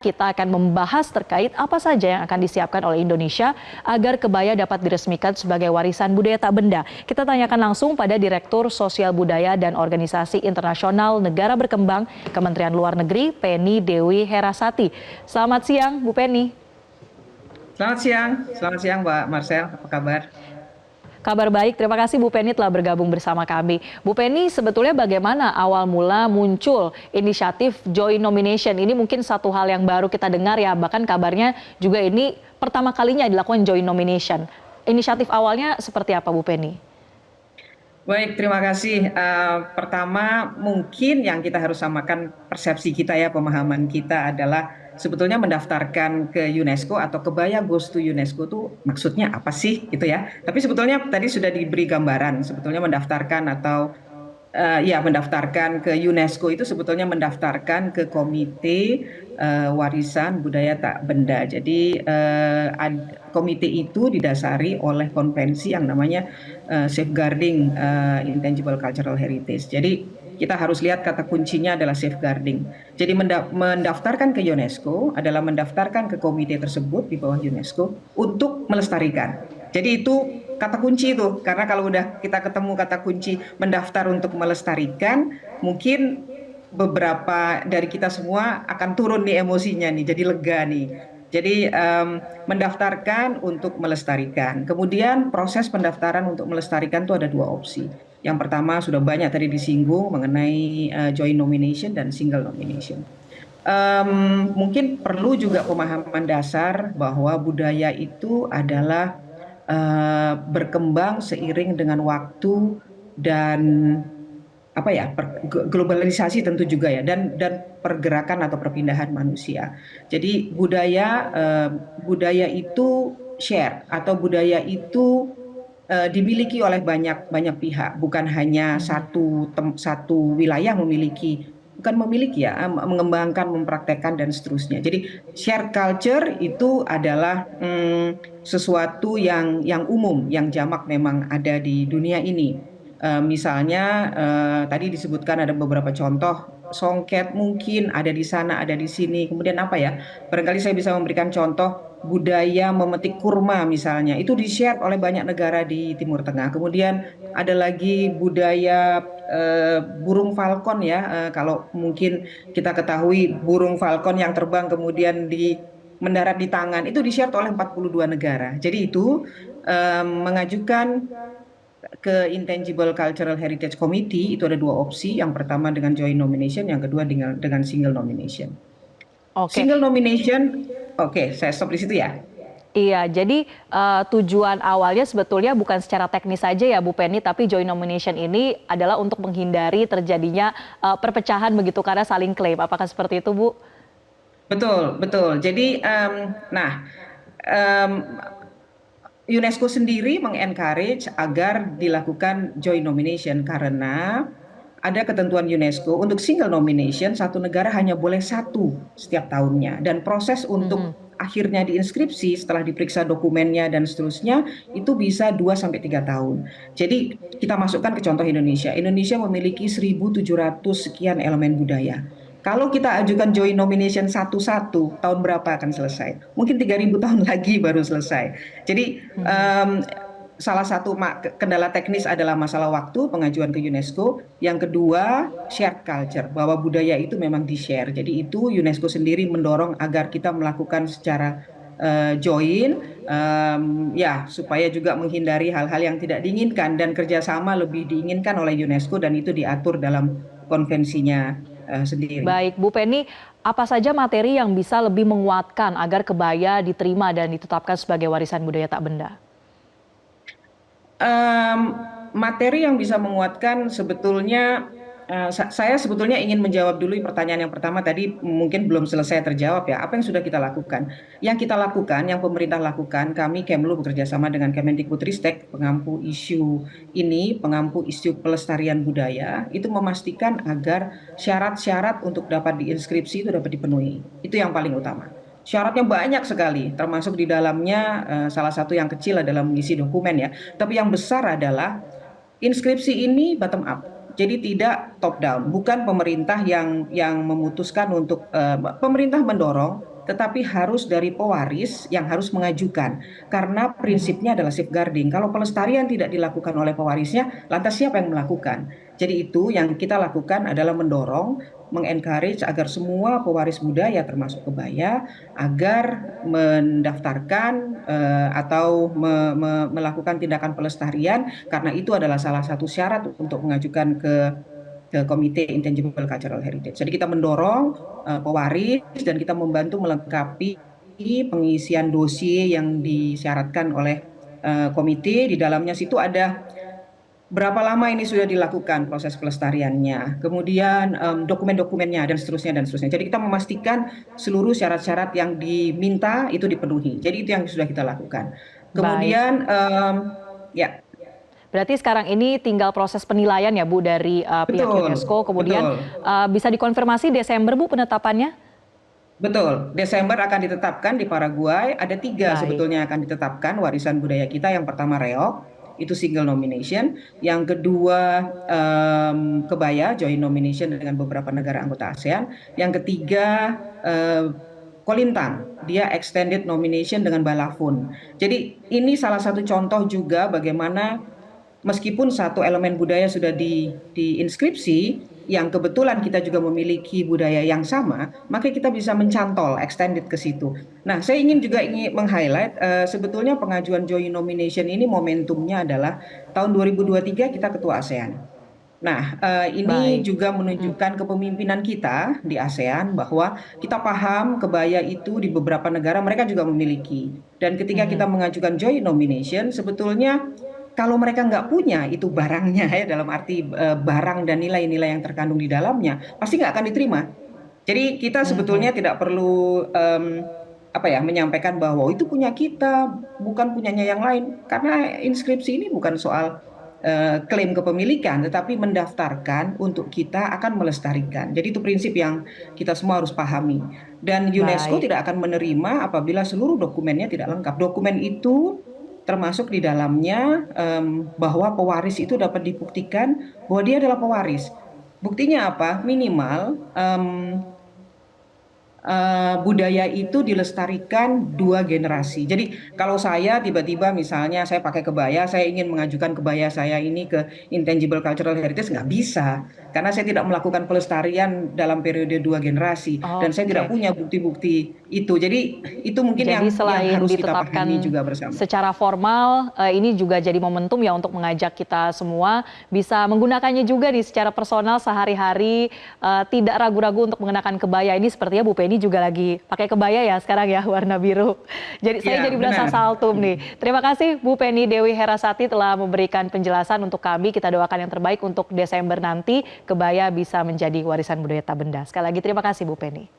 Kita akan membahas terkait apa saja yang akan disiapkan oleh Indonesia agar kebaya dapat diresmikan sebagai warisan budaya tak benda. Kita tanyakan langsung pada Direktur Sosial Budaya dan Organisasi Internasional Negara Berkembang Kementerian Luar Negeri, Penny Dewi Herasati. Selamat siang, Bu Penny. Selamat siang Mbak Marcel, apa kabar? Kabar baik, terima kasih Bu Penny telah bergabung bersama kami. Bu Penny, sebetulnya bagaimana awal mula muncul inisiatif joint nomination? Ini mungkin satu hal yang baru kita dengar ya, bahkan kabarnya juga ini pertama kalinya dilakukan joint nomination. Inisiatif awalnya seperti apa Bu Penny? Baik, terima kasih. Pertama, mungkin yang kita harus samakan persepsi kita ya, pemahaman kita adalah sebetulnya mendaftarkan ke UNESCO atau kebaya goes to UNESCO tuh maksudnya apa sih gitu ya. Tapi sebetulnya tadi sudah diberi gambaran, sebetulnya mendaftarkan atau ya mendaftarkan ke UNESCO itu sebetulnya mendaftarkan ke Komite Warisan Budaya Tak Benda. Jadi komite itu didasari oleh konvensi yang namanya Safeguarding Intangible Cultural Heritage. Jadi kita harus lihat kata kuncinya adalah safeguarding. Jadi mendaftarkan ke UNESCO adalah mendaftarkan ke komite tersebut di bawah UNESCO untuk melestarikan. Jadi itu kata kunci itu, karena kalau udah kita ketemu kata kunci mendaftar untuk melestarikan, mungkin beberapa dari kita semua akan turun nih emosinya nih, jadi lega nih. Jadi mendaftarkan untuk melestarikan. Kemudian proses pendaftaran untuk melestarikan itu ada dua opsi. Yang pertama sudah banyak tadi disinggung mengenai joint nomination dan single nomination. Mungkin perlu juga pemahaman dasar bahwa budaya itu adalah berkembang seiring dengan waktu dan apa ya, globalisasi tentu juga ya, dan pergerakan atau perpindahan manusia. Jadi budaya itu share atau budaya itu dimiliki oleh banyak pihak, bukan hanya satu wilayah bukan memiliki ya, mengembangkan, mempraktekkan dan seterusnya. Jadi share culture itu adalah sesuatu yang umum, yang jamak memang ada di dunia ini. Misalnya tadi disebutkan ada beberapa contoh songket mungkin ada di sana, ada di sini. Kemudian apa ya? Barangkali saya bisa memberikan contoh budaya memetik kurma misalnya. Itu di-share oleh banyak negara di Timur Tengah. Kemudian ada lagi budaya burung falcon ya. Kalau mungkin kita ketahui burung falcon yang terbang kemudian mendarat di tangan itu di-share oleh 42 negara. Jadi itu mengajukan ke Intangible Cultural Heritage Committee itu ada dua opsi. Yang pertama dengan joint nomination, yang kedua dengan single nomination. Oke. Single nomination, oke, saya stop di situ ya. Iya, jadi tujuan awalnya sebetulnya bukan secara teknis saja ya Bu Penny, tapi joint nomination ini adalah untuk menghindari terjadinya perpecahan begitu karena saling klaim. Apakah seperti itu Bu? Betul, betul. Jadi, nah, UNESCO sendiri mengencourage agar dilakukan joint nomination karena ada ketentuan UNESCO untuk single nomination satu negara hanya boleh satu setiap tahunnya, dan proses untuk akhirnya diinskripsi setelah diperiksa dokumennya dan seterusnya itu bisa 2 sampai 3 tahun. Jadi kita masukkan ke contoh Indonesia. Indonesia memiliki 1.700 sekian elemen budaya. Kalau kita ajukan joint nomination satu-satu, tahun berapa akan selesai? Mungkin 3.000 tahun lagi baru selesai. Jadi salah satu kendala teknis adalah masalah waktu pengajuan ke UNESCO. Yang kedua, shared culture, bahwa budaya itu memang di-share. Jadi itu UNESCO sendiri mendorong agar kita melakukan secara join, ya supaya juga menghindari hal-hal yang tidak diinginkan, dan kerjasama lebih diinginkan oleh UNESCO dan itu diatur dalam konvensinya sendiri. Baik, Bu Penny, apa saja materi yang bisa lebih menguatkan agar kebaya diterima dan ditetapkan sebagai warisan budaya tak benda? Materi yang bisa menguatkan sebetulnya, saya sebetulnya ingin menjawab dulu pertanyaan yang pertama tadi, mungkin belum selesai terjawab ya. Apa yang sudah kita lakukan? Yang kita lakukan, yang pemerintah lakukan, kami Kemlu bekerja sama dengan Kemendikbudristek, pengampu isu ini, pengampu isu pelestarian budaya, itu memastikan agar syarat-syarat untuk dapat diinskripsi itu dapat dipenuhi. Itu yang paling utama. Syaratnya banyak sekali, termasuk di dalamnya salah satu yang kecil adalah mengisi dokumen ya. Tapi yang besar adalah inskripsi ini bottom up. Jadi tidak top down, bukan pemerintah yang memutuskan untuk pemerintah mendorong, tetapi harus dari pewaris yang harus mengajukan. Karena Mhm. prinsipnya adalah safeguarding. Kalau pelestarian tidak dilakukan oleh pewarisnya, lantas siapa yang melakukan? Jadi itu yang kita lakukan adalah mendorong, mengencourage agar semua pewaris budaya termasuk kebaya agar mendaftarkan atau melakukan tindakan pelestarian karena itu adalah salah satu syarat untuk mengajukan ke Komite Intangible Cultural Heritage. Jadi kita mendorong pewaris dan kita membantu melengkapi pengisian dossier yang disyaratkan oleh komite. Di dalamnya situ ada berapa lama ini sudah dilakukan proses pelestariannya, kemudian dokumen-dokumennya dan seterusnya. Jadi kita memastikan seluruh syarat-syarat yang diminta itu dipenuhi. Jadi itu yang sudah kita lakukan. Baik. Kemudian ya Berarti sekarang ini tinggal proses penilaian ya Bu dari pihak betul UNESCO. Kemudian betul bisa dikonfirmasi Desember Bu penetapannya? betul. Desember akan ditetapkan di Paraguay. Ada tiga Baik. sebetulnya yang akan ditetapkan warisan budaya kita. Yang pertama reok, itu single nomination. Yang kedua kebaya, joint nomination dengan beberapa negara anggota ASEAN. Yang ketiga Kolintang, dia extended nomination dengan Balafun. Jadi ini salah satu contoh juga bagaimana meskipun satu elemen budaya sudah diinskripsi, yang kebetulan kita juga memiliki budaya yang sama, maka kita bisa mencantol extended ke situ. Nah, saya ingin meng-highlight sebetulnya pengajuan joint nomination ini momentumnya adalah tahun 2023 kita ketua ASEAN. Nah, ini Baik. juga Mhm. menunjukkan kepemimpinan kita di ASEAN bahwa kita paham kebaya itu di beberapa negara mereka juga memiliki. Dan ketika kita Mhm. mengajukan joint nomination, sebetulnya kalau mereka nggak punya itu barangnya ya dalam arti barang dan nilai-nilai yang terkandung di dalamnya, pasti nggak akan diterima. Jadi kita Mhm. sebetulnya tidak perlu apa ya menyampaikan bahwa "Oh, itu punya kita, bukan punyanya yang lain. Karena inskripsi ini bukan soal klaim kepemilikan, tetapi mendaftarkan untuk kita akan melestarikan. Jadi itu prinsip yang kita semua harus pahami. Dan UNESCO Baik. tidak akan menerima apabila seluruh dokumennya tidak lengkap. Dokumen itu termasuk di dalamnya bahwa pewaris itu dapat dibuktikan bahwa dia adalah pewaris. Buktinya apa? Minimal budaya itu dilestarikan dua generasi. Jadi kalau saya tiba-tiba misalnya saya pakai kebaya, saya ingin mengajukan kebaya saya ini ke Intangible Cultural Heritage, nggak bisa. Karena saya tidak melakukan pelestarian dalam periode dua generasi. Dan saya tidak Oke. punya bukti-bukti itu. Jadi itu mungkin Jadi yang selain harus kita pahami ditetapkan juga bersama. secara formal, ini juga jadi momentum ya untuk mengajak kita semua bisa menggunakannya juga nih secara personal sehari-hari, tidak ragu-ragu untuk mengenakan kebaya. Ini sepertinya Bu Penny juga lagi pakai kebaya ya sekarang ya, warna biru. Jadi saya Ya, jadi berasa benar. saltum nih. Terima kasih Bu Penny Dewi Herasati telah memberikan penjelasan untuk kami. Kita doakan yang terbaik untuk Desember nanti, kebaya bisa menjadi warisan budaya tak benda. Sekali lagi terima kasih Bu Penny.